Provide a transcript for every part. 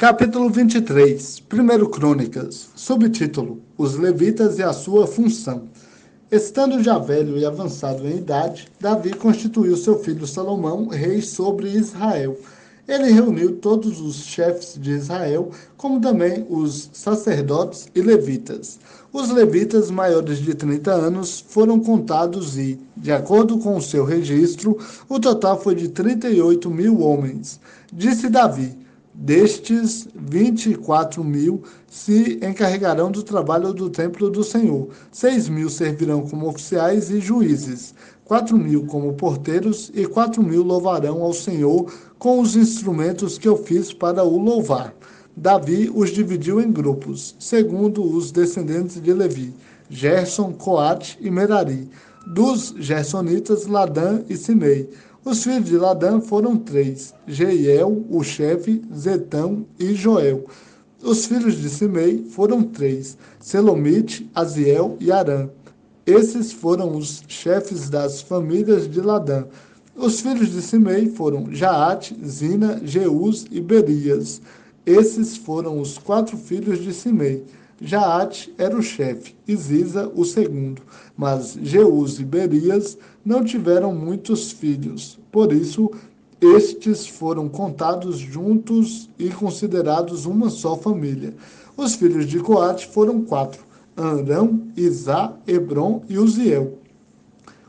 Capítulo 23, 1 Crônicas, subtítulo: Os Levitas e a sua função. Estando já velho e avançado em idade, Davi constituiu seu filho Salomão rei sobre Israel. Ele reuniu todos os chefes de Israel, como também os sacerdotes e levitas. Os levitas maiores de 30 anos foram contados e, de acordo com o seu registro, o total foi de 38.000 homens. Disse Davi: destes, 24.000 se encarregarão do trabalho do templo do Senhor. 6.000 servirão como oficiais e juízes. 4.000 como porteiros e 4.000 louvarão ao Senhor com os instrumentos que eu fiz para o louvar. Davi os dividiu em grupos, segundo os descendentes de Levi: Gerson, Coate e Merari. Dos Gersonitas, Ladã e Simei. Os filhos de Ladã foram 3: Jeiel, o chefe, Zetão e Joel. Os filhos de Simei foram 3: Selomite, Aziel e Arã. Esses foram os chefes das famílias de Ladã. Os filhos de Simei foram Jaate, Zina, Jeús e Berias. Esses foram os 4 filhos de Simei. Jaate era o chefe, e Ziza o segundo. Mas Jeús e Berias não tiveram muitos filhos. Por isso, estes foram contados juntos e considerados uma só família. Os filhos de Coate foram 4: Arão, Izá, Hebron e Uziel.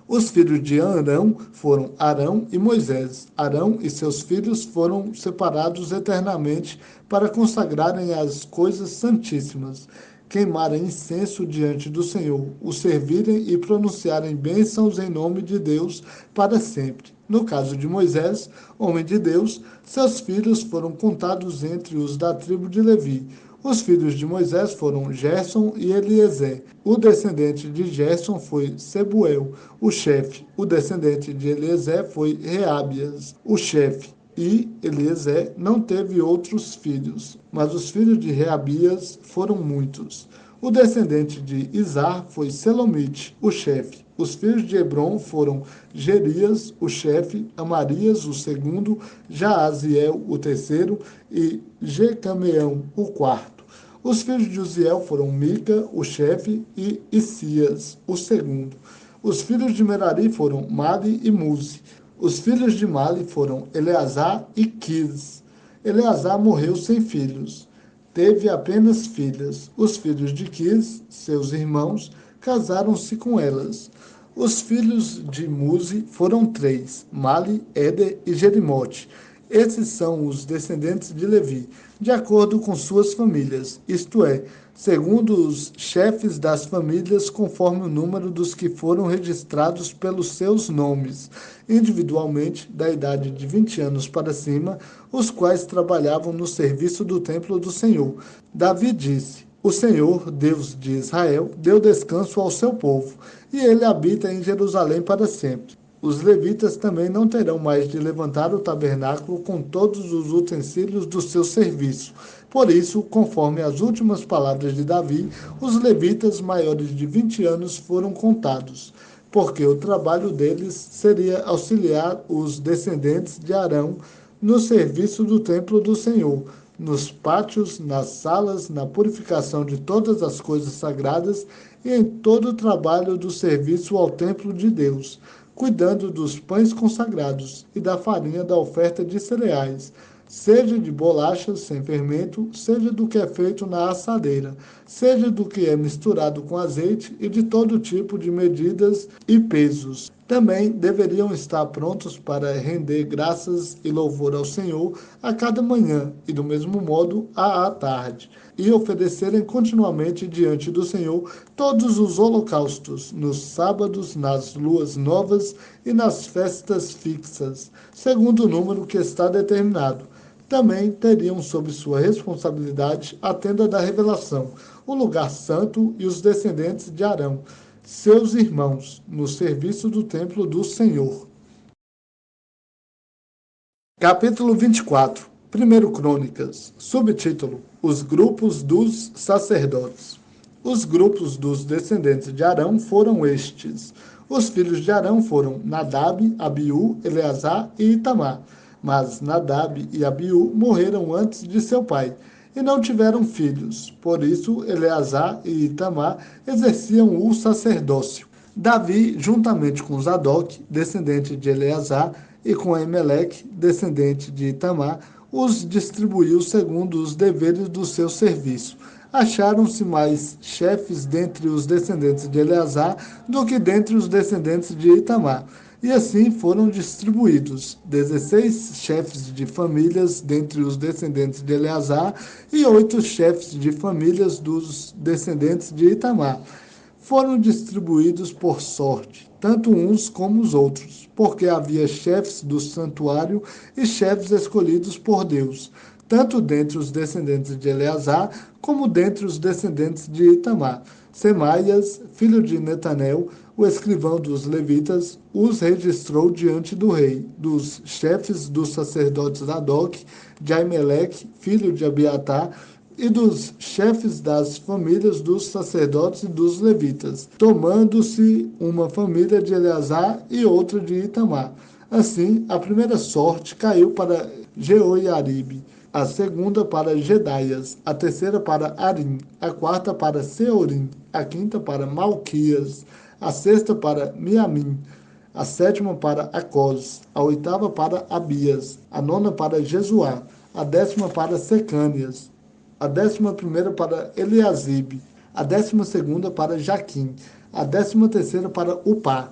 Os filhos de Arão foram Arão e Moisés. Arão e seus filhos foram separados eternamente para consagrarem as coisas santíssimas, queimarem incenso diante do Senhor, o servirem e pronunciarem bênçãos em nome de Deus para sempre. No caso de Moisés, homem de Deus, seus filhos foram contados entre os da tribo de Levi. Os filhos de Moisés foram Gerson e Eliezer. O descendente de Gerson foi Sebuel, o chefe. O descendente de Eliezer foi Reabias, o chefe. E Eliezer não teve outros filhos, mas os filhos de Reabias foram muitos. O descendente de Izar foi Selomite, o chefe. Os filhos de Hebron foram Gerias, o chefe, Amarias, o segundo, Jaaziel, o terceiro, e Jecameão, o quarto. Os filhos de Uziel foram Mica, o chefe, e Isias, o segundo. Os filhos de Merari foram Mali e Muzi. Os filhos de Mali foram Eleazar e Quis. Eleazar morreu sem filhos. Teve apenas filhas. Os filhos de Quis, seus irmãos, casaram-se com elas. Os filhos de Muzi foram 3: Mali, Éder e Jerimote. Esses são os descendentes de Levi, de acordo com suas famílias, isto é, segundo os chefes das famílias, conforme o número dos que foram registrados pelos seus nomes, individualmente, da idade de 20 anos para cima, os quais trabalhavam no serviço do templo do Senhor. Davi disse: o Senhor, Deus de Israel, deu descanso ao seu povo, e ele habita em Jerusalém para sempre. Os levitas também não terão mais de levantar o tabernáculo com todos os utensílios do seu serviço. Por isso, conforme as últimas palavras de Davi, os levitas maiores de 20 anos foram contados, porque o trabalho deles seria auxiliar os descendentes de Arão no serviço do templo do Senhor, nos pátios, nas salas, na purificação de todas as coisas sagradas e em todo o trabalho do serviço ao templo de Deus, cuidando dos pães consagrados e da farinha da oferta de cereais, seja de bolachas sem fermento, seja do que é feito na assadeira, seja do que é misturado com azeite e de todo tipo de medidas e pesos. Também deveriam estar prontos para render graças e louvor ao Senhor a cada manhã e, do mesmo modo, à tarde, e oferecerem continuamente diante do Senhor todos os holocaustos, nos sábados, nas luas novas e nas festas fixas, segundo o número que está determinado. Também teriam sob sua responsabilidade a tenda da revelação, o lugar santo e os descendentes de Arão, seus irmãos, no serviço do templo do Senhor. Capítulo 24, 1 Crônicas, subtítulo: Os grupos dos sacerdotes. Os grupos dos descendentes de Arão foram estes. Os filhos de Arão foram Nadab, Abiú, Eleazar e Itamar. Mas Nadab e Abiú morreram antes de seu pai, e não tiveram filhos. Por isso, Eleazar e Itamar exerciam o sacerdócio. Davi, juntamente com Zadok, descendente de Eleazar, e com Emelec, descendente de Itamar, os distribuiu segundo os deveres do seu serviço. Acharam-se mais chefes dentre os descendentes de Eleazar do que dentre os descendentes de Itamar. E assim foram distribuídos 16 chefes de famílias dentre os descendentes de Eleazar e 8 chefes de famílias dos descendentes de Itamar. Foram distribuídos por sorte, tanto uns como os outros, porque havia chefes do santuário e chefes escolhidos por Deus, tanto dentre os descendentes de Eleazar, como dentre os descendentes de Itamar. Semaias, filho de Netanel, o escrivão dos levitas, os registrou diante do rei, dos chefes dos sacerdotes Zadok, de Aimeleque, filho de Abiatar, e dos chefes das famílias dos sacerdotes e dos levitas, tomando-se uma família de Eleazar e outra de Itamar. Assim, a primeira sorte caiu para Jeoiaribe, a segunda para Jedaias, a terceira para Arim, a quarta para Seorim, a quinta para Malquias, a sexta para Miamim, a sétima para Acós, a oitava para Abias, a nona para Jesuá, a décima para Secânias, a 11ª para Eliasibe, a 12ª para Jaquim, a 13ª para Upá,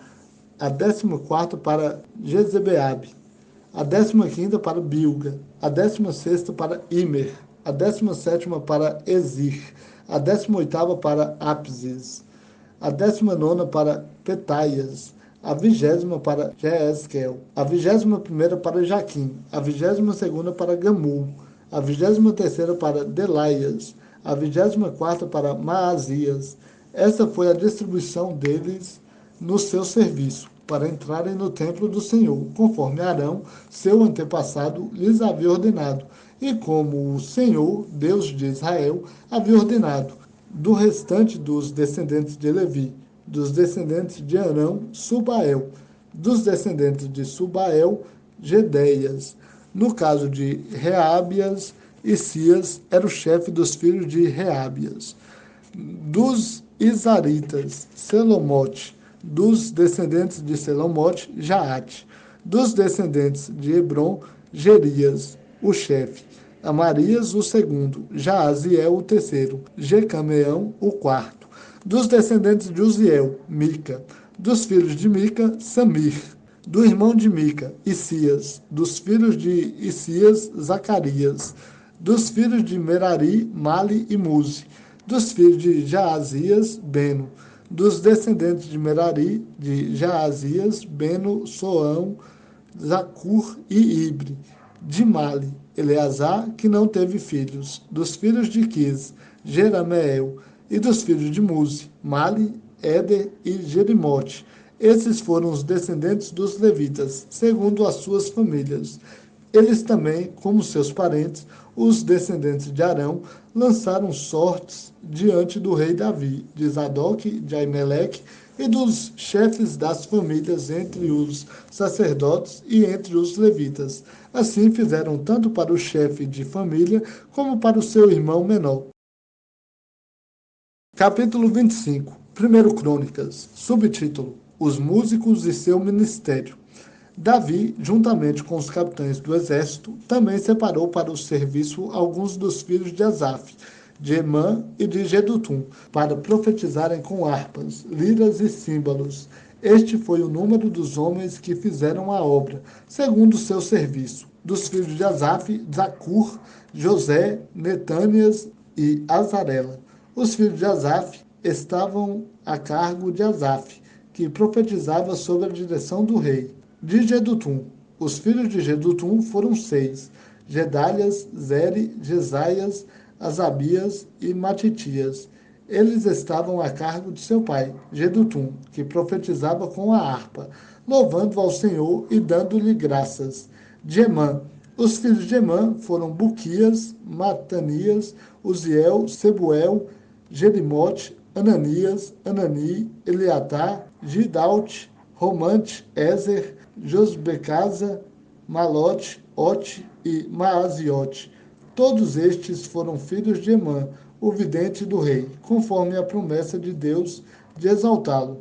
a 14ª para Jezebeabe, a 15ª para Bilga, a 16ª para Imer, a 17ª para Ezir, a 18ª para Apsis, a 19ª para Petaias, a 20ª para Jeesquel, a 21ª para Jaquim, a 22ª para Gamul, a 23ª para Delaias, a 24ª para Maasias. Esta foi a distribuição deles no seu serviço, para entrarem no templo do Senhor, conforme Arão, seu antepassado, lhes havia ordenado, e como o Senhor, Deus de Israel, havia ordenado. Do restante dos descendentes de Levi, dos descendentes de Arão, Subael, dos descendentes de Subael, Gedeias. No caso de Reábias, Isias era o chefe dos filhos de Reábias. Dos Isaritas, Selomote. Dos descendentes de Selomote, Jaate. Dos descendentes de Hebron, Gerias, o chefe. Amarias, o segundo. Jaaziel, o terceiro. Jecameão, o quarto. Dos descendentes de Uziel, Mica. Dos filhos de Mica, Samir. Do irmão de Mica, Isias. Dos filhos de Isias, Zacarias. Dos filhos de Merari, Mali e Muzi. Dos filhos de Jaazias, Beno. Dos descendentes de Merari, de Jaazias, Beno, Soão, Zacur e Ibre. De Mali, Eleazar, que não teve filhos. Dos filhos de Quis, Jerameel. E dos filhos de Muzi, Mali, Éder e Jerimote. Esses foram os descendentes dos levitas, segundo as suas famílias. Eles também, como seus parentes, os descendentes de Arão, lançaram sortes diante do rei Davi, de Zadok, de Aimeleque e dos chefes das famílias entre os sacerdotes e entre os levitas. Assim fizeram tanto para o chefe de família como para o seu irmão menor. Capítulo 25. 1 Crônicas. Subtítulo: Os músicos e seu ministério. Davi, juntamente com os capitães do exército, também separou para o serviço alguns dos filhos de Asaf, de Emã e de Jedutum, para profetizarem com harpas, liras e símbolos. Este foi o número dos homens que fizeram a obra, segundo o seu serviço. Dos filhos de Asaf, Zacur, José, Netânias e Azarela. Os filhos de Asaf estavam a cargo de Asaf, que profetizava sob a direção do rei. De Jedutum. Os filhos de Jedutum foram 6: Gedalias, Zeri, Jesaias, Asabias e Matitias. Eles estavam a cargo de seu pai, Jedutum, que profetizava com a harpa, louvando ao Senhor e dando-lhe graças. De Emã. Os filhos de Emã foram Buquias, Matanias, Uziel, Sebuel, Jerimote, Ananias, Anani, Eliatar, Gidalte, Romante, Ezer, Josbecasa, Malote, Oti e Maaziote. Todos estes foram filhos de Emã, o vidente do rei, conforme a promessa de Deus de exaltá-lo.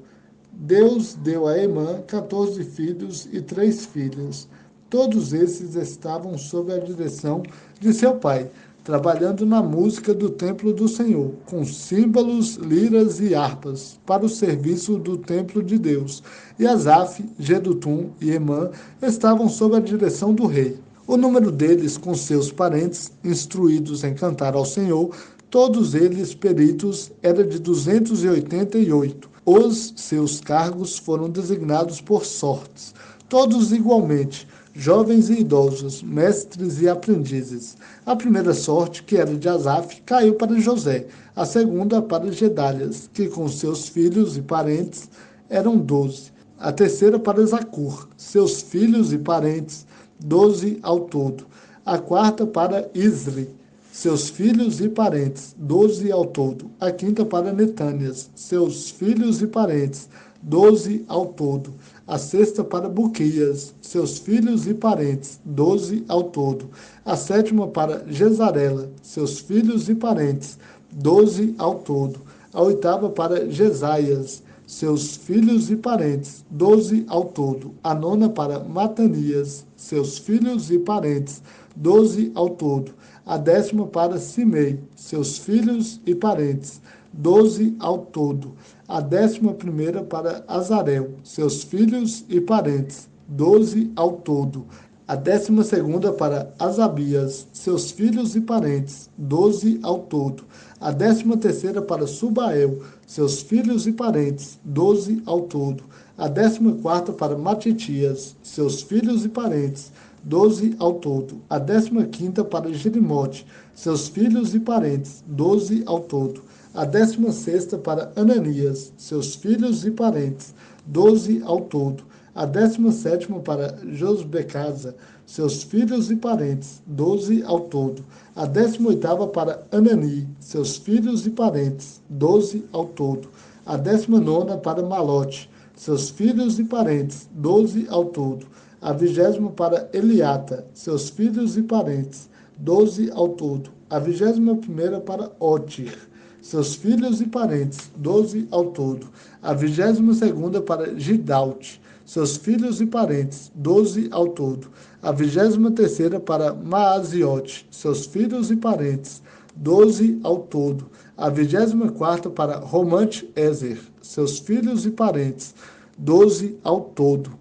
Deus deu a Emã 14 filhos e 3 filhas. Todos esses estavam sob a direção de seu pai, trabalhando na música do templo do Senhor, com símbolos, liras e harpas, para o serviço do templo de Deus. E Asaf, Gedutum e Emã estavam sob a direção do rei. O número deles, com seus parentes, instruídos em cantar ao Senhor, todos eles peritos, era de 288. Os seus cargos foram designados por sortes, todos igualmente, jovens e idosos, mestres e aprendizes. A primeira sorte, que era de Asaf, caiu para José, a segunda para Gedalias, que com seus filhos e parentes eram 12. A terceira para Zacur, seus filhos e parentes, 12 ao todo. A quarta para Isri, seus filhos e parentes, 12 ao todo. A quinta para Netânias, seus filhos e parentes, 12 ao todo. A sexta para Buquias, seus filhos e parentes, 12 ao todo. A sétima para Gesarela, seus filhos e parentes, 12 ao todo. A oitava para Jesaias, seus filhos e parentes, 12 ao todo. A nona para Matanias, seus filhos e parentes, 12 ao todo. A décima para Simei, seus filhos e parentes, 12 ao todo. A 11ª para Azarel, seus filhos e parentes, 12 ao todo. A 12ª para Asabias, seus filhos e parentes, 12 ao todo. A 13ª para Subael, seus filhos e parentes, 12 ao todo. A 14ª para Matitias, seus filhos e parentes, 12 ao todo. A 15ª para Jerimote, seus filhos e parentes, 12 ao todo. A 16ª para Ananias, seus filhos e parentes, 12 ao todo. A 17ª para Josbecasa, seus filhos e parentes, 12 ao todo. A 18ª para Anani, seus filhos e parentes, 12 ao todo. A 19ª para Malote, seus filhos e parentes, 12 ao todo. A 20ª para Eliata, seus filhos e parentes, 12 ao todo. A 21ª para Otir, seus filhos e parentes, 12 ao todo. A 22ª para Gidalte, seus filhos e parentes, 12 ao todo. A 23ª para Maaziote, seus filhos e parentes, 12 ao todo. A 24ª para Romante Ezer, seus filhos e parentes, 12 ao todo.